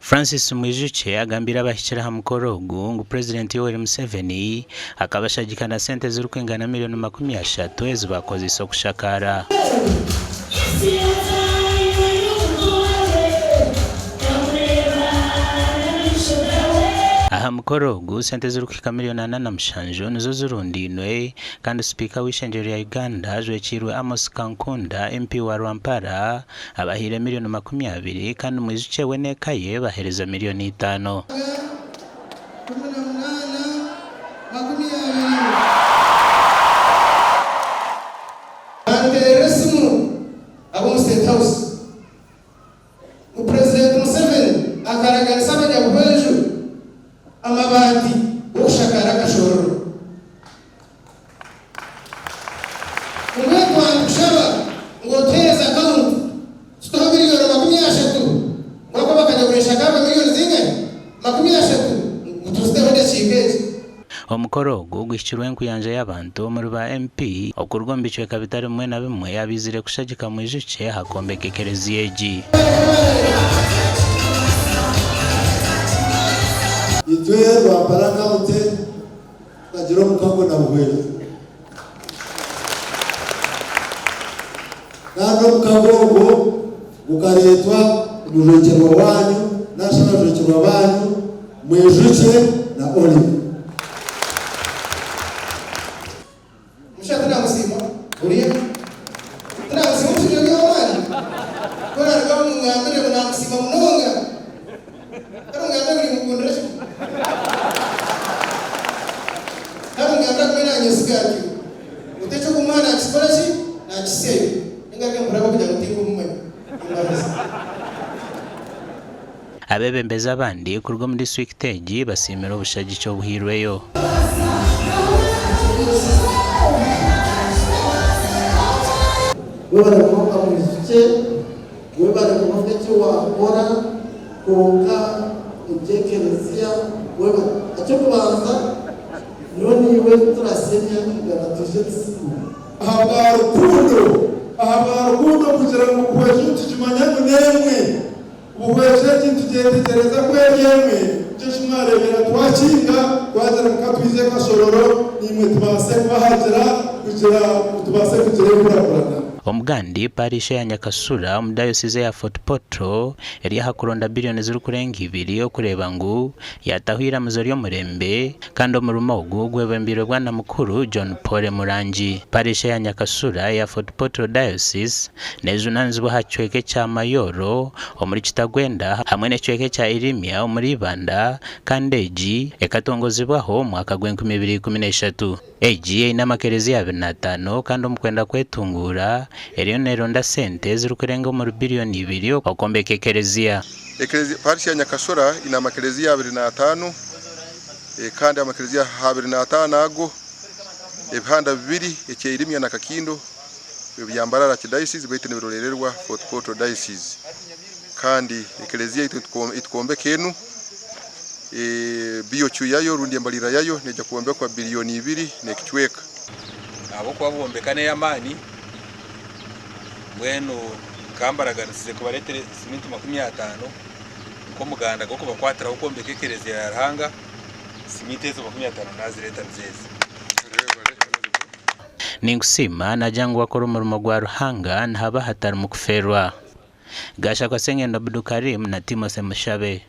Francis Mwijuche agambira abashyira hamwe korogu ngo President Yoweri Museveni akabashagikana sente z'urukwengana miliyoni 30 ezibakoze isoko shakara. Aha mukorogu sente z'urukika miliyoni 87 nizo zirundinwe kandi Speaker w'ishenjero ya Uganda Jwechirwe Amos Kankunda MP wa Rwampara abahire miliyoni 20 kandi Mwijuche we nekaye bahereza miliyoni 5. State House President Museveni agaragaza abanyabwejo amabati ushakara kashoro umweko wandushaba ngo teza account sito miliyoni 30 ngoko bakanyagurisha kaba miliyoni zinga 30 utuzdeho ndashikeje omukorogo gwishyirwe nkuyanja y'abantu muri ba MP okurwombicwe kabitari mwe na bimwe yabizire kushagika Mwijuche hakombeke kereziyeji itwe Rwampara ute kagiro mukango na bwele nano mukango bukaretwa urujekero wanyu national urujekero wanyu Mwijuche na Olive Tuna musima uriye tuna musima tujye yomani kora rwa mwambere na musima munonga karo ngambere uri mukundira karo ngambere kumena nyesigati utecho kumana akikorashi na akiseye ingaga muraba kujya gutinga umwe abebembeza abandi kurwo muri Swikteji basimira ubushagi cyo buhirweyo wewe unakumbuka Mwijuche wewe unakumbuka cyo wakora kuka ujekerezia wewe acho kubanza noni wewe turasenya gabatuje tsimu ahabarukundo kugira ngo kuheshe tujimanyano nemwe ubuheshe kintugetereza kweyemwe cyo shimarebera twakinga kwazera mukatwize kashororo nimwe tubase kubahagera kugira tubase kugira Omugandi parisha ya Nyakasura umudayosize ya Fort Portal yari hakuronda billioni z'urukurenga 2 yo kureba ngo yatahwira muzori yo murembe kandi omurumogo gwebembiro bwana mukuru John Paul Murangi. Parisha ya Nyakasura ya Fort Portal Diocese nezunanzwe hacweke cha Mayoro omuri Kitagwenda hamwe n'ecweke cha Irimia omuri Banda kandeji ekatongozibwaho mwaka gwa 2013 eji inamakerezi ya 25 kandi omukwenda kwetungura eriyo neronda sente z'urukurenga mu billioni 2 okombeke kerezia. Parisha ya Nyakasura ina makerezia 25 kandi amakerezia 25 ago ebihanda 2 eke Irimia na Kakindo byambarara kidiocese bwite nibirorererwa Fort Portal Diocese kandi ekerezia itkombeke enu biyochu yayo rundi mbalira yayo neja kuombekwa billioni 2 nekichweka abo kwabombekane yamani mwenu kambaraganisize kubaretere siminti 50 ko muganda goko bakwatira uko mbekekereze yaranga siminti zo 50 nazireta nzeze ningusima najangwa wakora umurimo gwa Ruhanga ntaba hatari mu kuferwa gasha kwa Sengendo Abdul Karim na Timothy Mushabe.